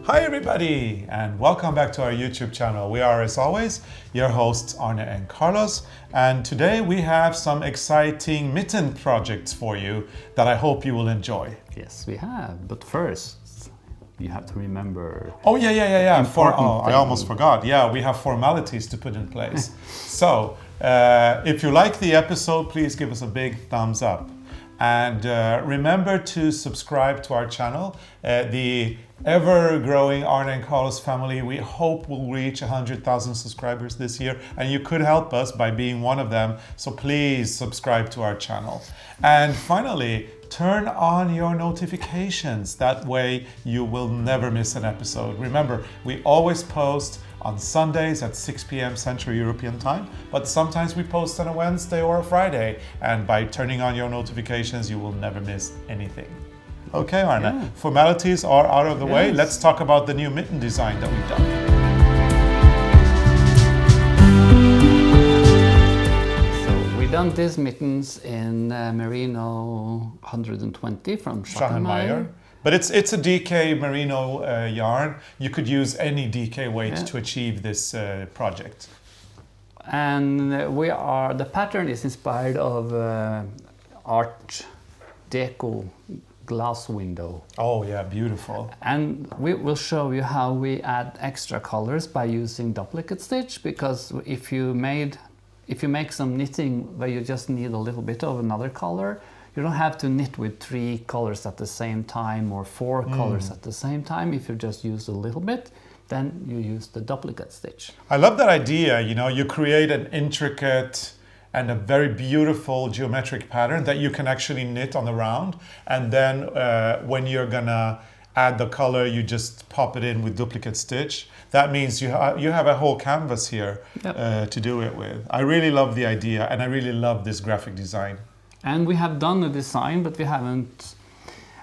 Hi everybody, and welcome back to our YouTube channel. We are, as always, your hosts Arne and Carlos, and today we have some exciting mitten projects for you that I hope you will enjoy. Yes, we have, but first you have to remember... Oh yeah. I almost forgot. Yeah, we have formalities to put in place. So, if you like the episode, please give us a big thumbs up. And remember to subscribe to our channel. The ever-growing Arne Carlos family, we hope will reach 100,000 subscribers this year. And you could help us by being one of them. So please subscribe to our channel. And finally, turn on your notifications. That way you will never miss an episode. Remember, we always post on Sundays at 6 p.m. Central European time, but sometimes we post on a Wednesday or a Friday, and by turning on your notifications, you will never miss anything. Okay, Arne, yeah. Formalities are out of the way. Let's talk about the new mitten design that we've done. So we've done these mittens in Merino 120 from Zachrison. But it's a DK merino yarn. You could use any DK weight to achieve this project. And the pattern is inspired of Art Deco glass window. Oh yeah, beautiful. And we will show you how we add extra colors by using duplicate stitch, because if you make some knitting where you just need a little bit of another color, you don't have to knit with 3 colors at the same time or 4 colors at the same time. If you just use a little bit, then you use the duplicate stitch. I love that idea. You know, you create an intricate and a very beautiful geometric pattern that you can actually knit on the round. And then when you're gonna add the color, you just pop it in with duplicate stitch. That means you have a whole canvas here to do it with. I really love the idea, and I really love this graphic design. And we have done the design, but we haven't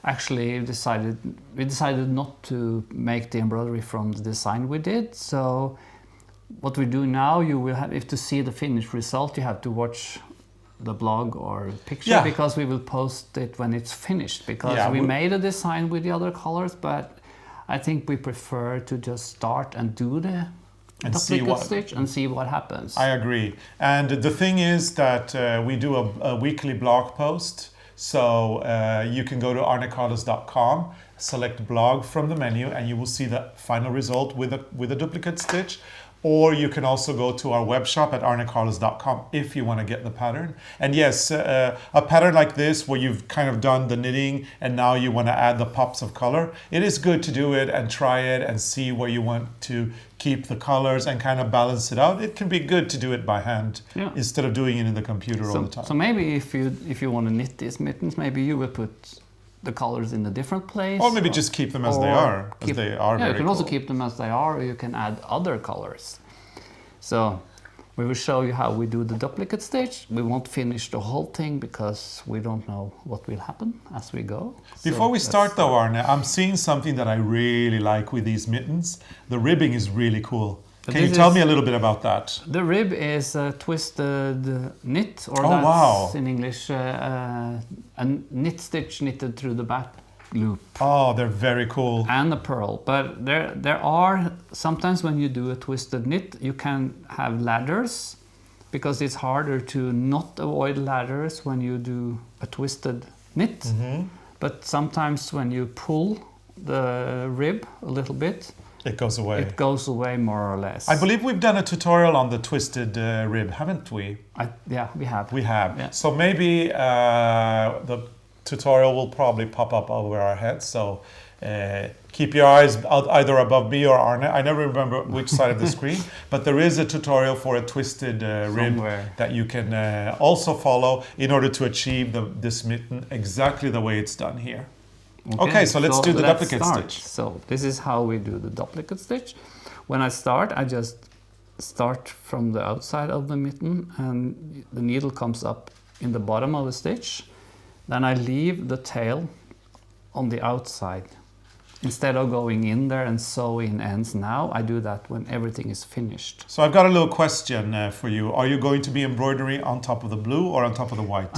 actually decided. We decided not to make the embroidery from the design we did. So what we do now, you will have, if to see the finished result, you have to watch the blog or picture, because we will post it when it's finished. Because we made a design with the other colors, but I think we prefer to just start and do the duplicate stitch and see what happens. I agree. And the thing is that we do a weekly blog post. So you can go to arnecarlos.com, select blog from the menu, and you will see the final result with a duplicate stitch. Or you can also go to our web shop at arnecarlos.com if you want to get the pattern. And yes, a pattern like this where you've kind of done the knitting and now you want to add the pops of color, it is good to do it and try it and see where you want to keep the colors and kind of balance it out. It can be good to do it by hand instead of doing it in the computer all the time. So maybe if you want to knit these mittens, maybe you will put the colors in a different place. Or maybe just keep them as they are. Yeah, you can also keep them as they are, or you can add other colors. So we will show you how we do the duplicate stitch. We won't finish the whole thing because we don't know what will happen as we go. Before we start though, Arne, I'm seeing something that I really like with these mittens. The ribbing is really cool. Can you tell me a little bit about that? The rib is a twisted knit, or that's in English, a knit stitch knitted through the back loop. Oh, they're very cool. And a purl. But there are, sometimes when you do a twisted knit, you can have ladders, because it's harder to not avoid ladders when you do a twisted knit. Mm-hmm. But sometimes when you pull the rib a little bit, it goes away. It goes away more or less. I believe we've done a tutorial on the twisted rib, haven't we? Yeah, we have. We have. Yeah. So maybe the tutorial will probably pop up over our heads. So keep your eyes either above me or Arne. I never remember which side of the screen, but there is a tutorial for a twisted rib that you can also follow in order to achieve this mitten exactly the way it's done here. Okay, so let's do the duplicate stitch. So this is how we do the duplicate stitch. When I start, I just start from the outside of the mitten, and the needle comes up in the bottom of the stitch. Then I leave the tail on the outside. Instead of going in there and sewing ends now, I do that when everything is finished. So I've got a little question for you. Are you going to be embroidering on top of the blue or on top of the white?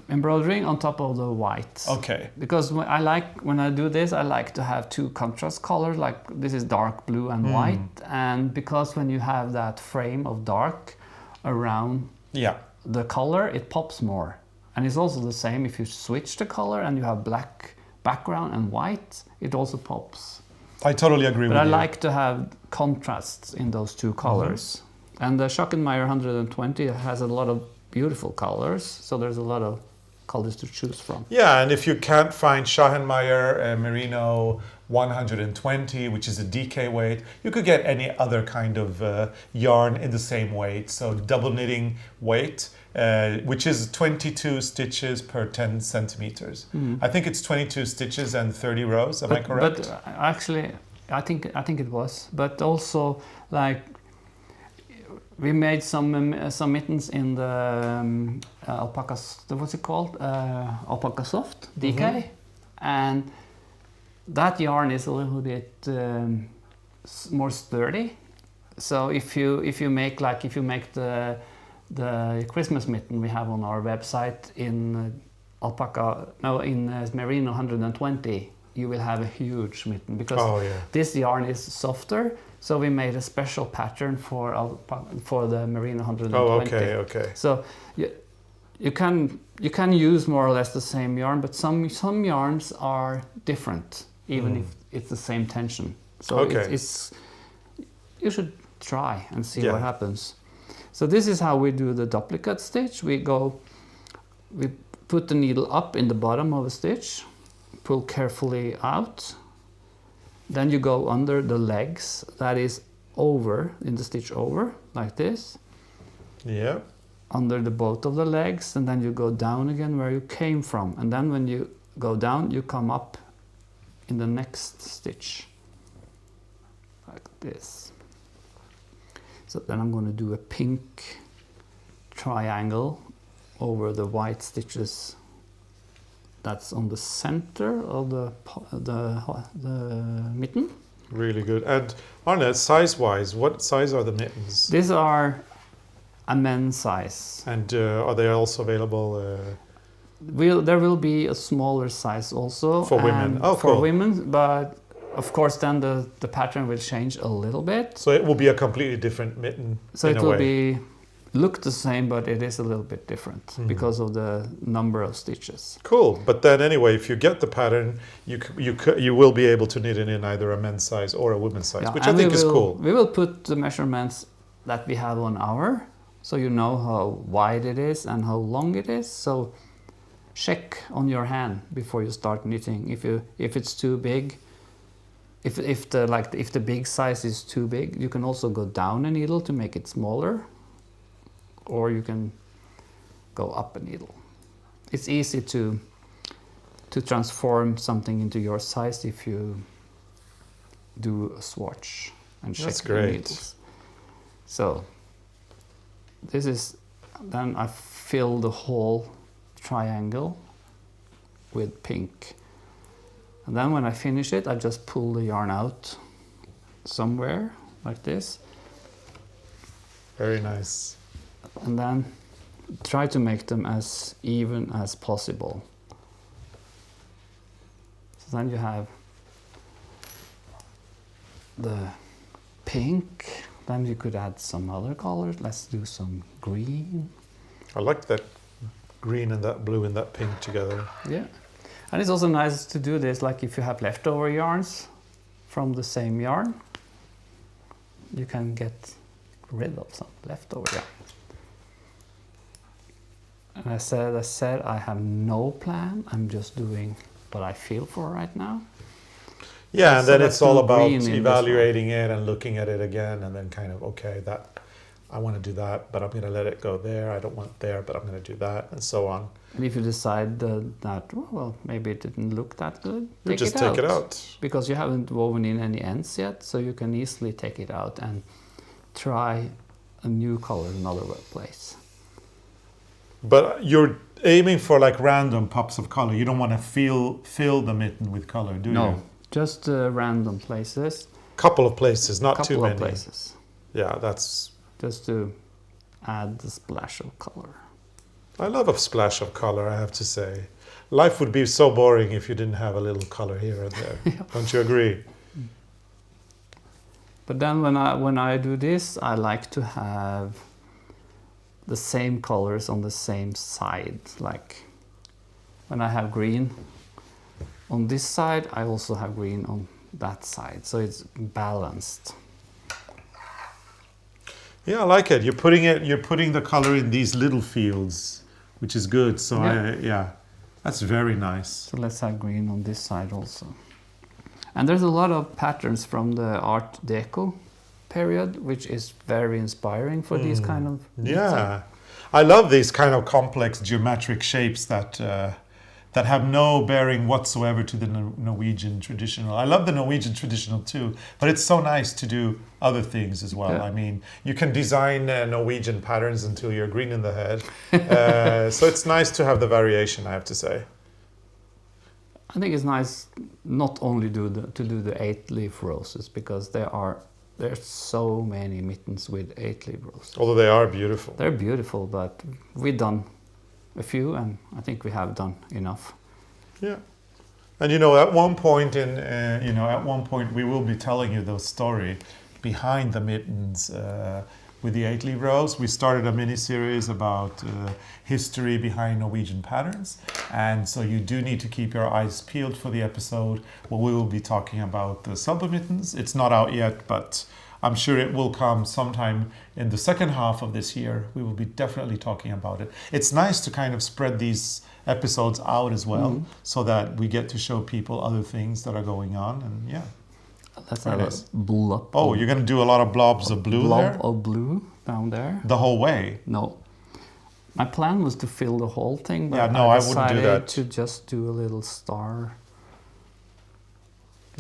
embroidering on top of the white. Okay. Because when I do this, I like to have two contrast colors, like this is dark blue and white. And because when you have that frame of dark around the color, it pops more. And it's also the same if you switch the color and you have black background and white, it also pops. I totally agree with you. But I like to have contrasts in those two colors. And the Schockenmeier 120 has a lot of beautiful colors, so there's a lot of colors to choose from. Yeah, and if you can't find Schockenmeier Merino 120, which is a DK weight, you could get any other kind of yarn in the same weight. So double knitting weight, which is 22 stitches per 10 centimeters. I think it's 22 stitches and 30 rows. Am I correct? But actually, I think it was. But also, like, we made some mittens in the alpaca. What's it called? Alpaca soft DK, and that yarn is a little bit more sturdy. So if you make the Christmas mitten we have on our website in Merino 120, you will have a huge mitten because this yarn is softer. So we made a special pattern for the Merino 120. Oh, okay. So you can use more or less the same yarn, but some yarns are different, even if it's the same tension. So it's you should try and see what happens. So this is how we do the duplicate stitch. We put the needle up in the bottom of a stitch, pull carefully out. Then you go under the legs, that is over, in the stitch over, like this. Yeah. Under the both of the legs, and then you go down again where you came from. And then when you go down, you come up in the next stitch, like this. So then I'm going to do a pink triangle over the white stitches that's on the center of the mitten. Really good. And Arne, size-wise, what size are the mittens? These are a men's size. And are they also available? There will be a smaller size also. For women? Oh, for cool. women, but of course then the pattern will change a little bit. So it will be a completely different mitten. So it will look the same, but it is a little bit different because of the number of stitches. Cool, but then anyway, if you get the pattern, you will be able to knit it in either a men's size or a women's size, which I think is cool. We will put the measurements that we have on so you know how wide it is and how long it is. So check on your hand before you start knitting. If it's too big, if the big size is too big, you can also go down a needle to make it smaller. Or you can go up a needle. It's easy to transform something into your size if you do a swatch and check the needles. So this is, then I fill the whole triangle with pink. And then when I finish it, I just pull the yarn out somewhere like this. Very nice. And then try to make them as even as possible. So then you have the pink, then you could add some other colors. Let's do some green. I like that green and that blue and that pink together. Yeah, and it's also nice to do this, like if you have leftover yarns from the same yarn, you can get rid of some leftover yarn. And I said I have no plan. I'm just doing what I feel for right now. Yeah, and then it's all about evaluating it and looking at it again, and then kind of, okay, that I want to do that, but I'm going to let it go there. I don't want there, but I'm going to do that, and so on. And if you decide that, well, maybe it didn't look that good, take it out. Because you haven't woven in any ends yet, so you can easily take it out and try a new color another place. But you're aiming for like random pops of color. You don't want to fill the mitten with color, do you? No, just random places. Couple of places, not too many. Couple of places. Yeah, that's... Just to add the splash of color. I love a splash of color, I have to say. Life would be so boring if you didn't have a little color here and there. Yeah. Don't you agree? But then when I do this, I like to have the same colors on the same side. Like when I have green on this side, I also have green on that side. So it's balanced. Yeah, I like it. You're putting the color in these little fields, which is good. So Yeah. that's very nice. So let's have green on this side also. And there's a lot of patterns from the Art Deco period, which is very inspiring for these kind of... Yeah, I love these kind of complex geometric shapes that that have no bearing whatsoever to the Norwegian traditional. I love the Norwegian traditional too, but it's so nice to do other things as well. Yeah. I mean, you can design Norwegian patterns until you're green in the head. So it's nice to have the variation, I have to say. I think it's nice not only to do the 8-leaf roses, because there's so many mittens with 8-leaf roses. Although they are beautiful. They're beautiful, but we've done a few, and I think we have done enough. Yeah, and at one point we will be telling you the story behind the mittens with the 8-leaf rose. We started a mini series about history behind Norwegian patterns, and so you do need to keep your eyes peeled for the episode where we will be talking about the silver mittens. It's not out yet, but I'm sure it will come sometime in the second half of this year. We will be definitely talking about it. It's nice to kind of spread these episodes out as well, so that we get to show people other things that are going on. And yeah, Let's have a blob. Oh, you're going to do a lot of blobs of blue there? Blob of blue down there. The whole way? No. My plan was to fill the whole thing, but Yeah, no, I wouldn't do decided that. to just do a little star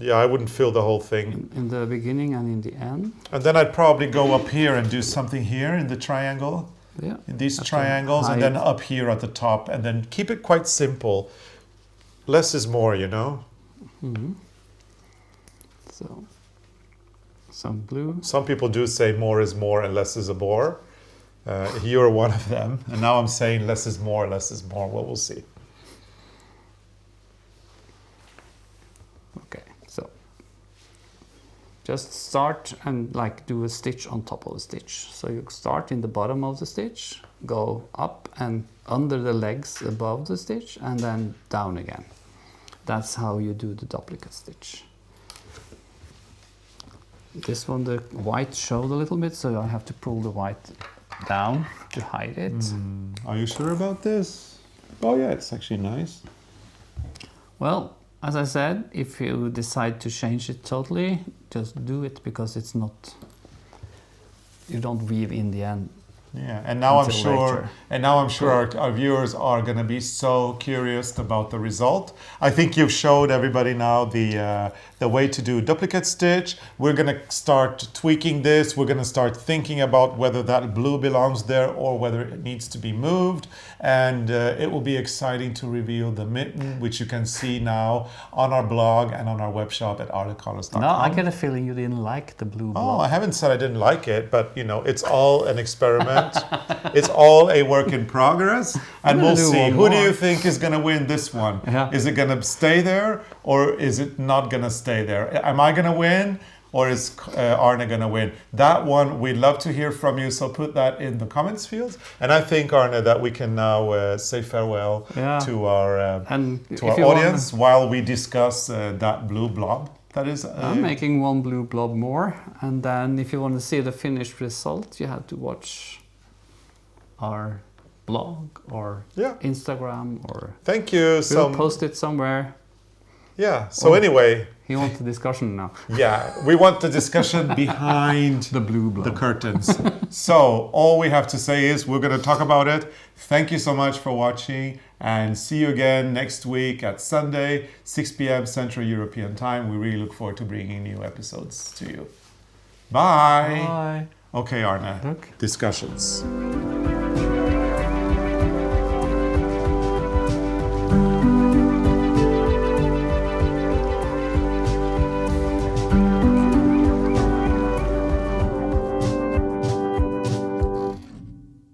Yeah, I wouldn't fill the whole thing. in the beginning and in the end. And then I'd probably go up here and do something here in the triangle, Yeah. in these That's triangles, and then height. up here at the top, and then keep it quite simple. Less is more, So, some blue. Some people do say more is more and less is a bore. You're one of them. And now I'm saying less is more, less is more. Well, we'll see. Okay, so just start and do a stitch on top of a stitch. So you start in the bottom of the stitch, go up and under the legs above the stitch, and then down again. That's how you do the duplicate stitch. This one, the white showed a little bit, so I have to pull the white down to hide it. Are you sure about this? Oh yeah, it's actually nice. Well, as I said, if you decide to change it totally, just do it, because it's not, you don't weave in the end. Yeah, and now I'm Until sure, later. our viewers are going to be so curious about the result. I think you've showed everybody now the way to do duplicate stitch. We're going to start tweaking this. We're going to start thinking about whether that blue belongs there or whether it needs to be moved. And it will be exciting to reveal the mitten, which you can see now on our blog and on our web shop at arnecarlos.com. No, I get a feeling you didn't like the blue Oh, blob. I haven't said I didn't like it, but it's all an experiment. It's all a work in progress, and we'll do see. one Who do more. you think is going to win this one? Yeah. Is it going to stay there, or is it not going to stay there? Am I going to win, or is Arne going to win? That one, we'd love to hear from you, so put that in the comments field. And I think, Arne, that we can now say farewell Yeah. to our And to if our you want- audience while we discuss that blue blob. That is, I'm making one blue blob more, and then if you want to see the finished result, you have to watch our blog or Yeah. Instagram, or Thank you. we'll post it somewhere. Yeah. So anyway. He wants a discussion now. Yeah, we want the discussion behind The blue blob. the curtains. So all we have to say is we're going to talk about it. Thank you so much for watching, and see you again next week at Sunday, 6 p.m. Central European Time. We really look forward to bringing new episodes to you. Bye. Bye. Okay, Arne. Look. Discussions.